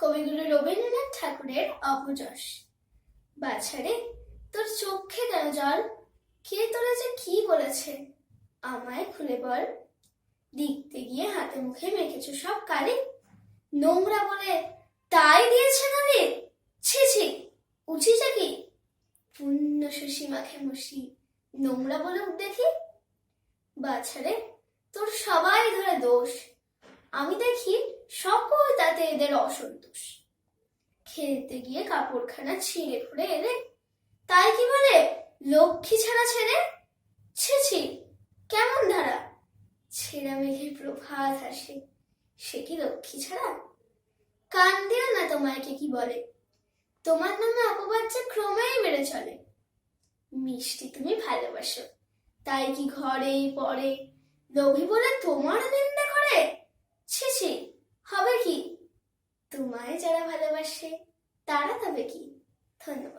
কবিগুরু রবীন্দ্রনাথ ঠাকুরের অপযশ। বাছারে, তোর চোখে কেন জল? কে তোরা যে কি বলেছে আমায় খুলে বল। লিখতে গিয়ে হাতে মুখে মেখেছো সব কালি, নোংরা বলে তাই দিয়েছে গালি। ছি ছি, উচিটা কি? পুণ্য শশী মাখে মশি, নোংরা বলুক দেখি। বাছারে, তোর সবাই ধরে দোষ, আমি দেখি সকল তাতে এদের অসন্তোষ। খেলতে গিয়ে কাপড়খানা ছিঁড়ে ফুড়ে এলে, তাই কি বলে লক্ষ্মী ছাড়া ছেলে। ছি ছি, কেমন ধারা? ছেঁড়া মেঘের প্রভাত আসে, সে কি লক্ষ্মী ছাড়া? কান দিও না তোমায় কে কি বলে, তোমার নামে অপবাদ যে ক্রমেই বেড়ে চলে। মিষ্টি তুমি ভালোবাসো, তাই কি ঘরে পরে লোভী বলে তোমার নিন্দা করে। ছি ছি, হবে কি? তোমায় যারা ভালোবাসে তারা তবে কি? ধন্যবাদ।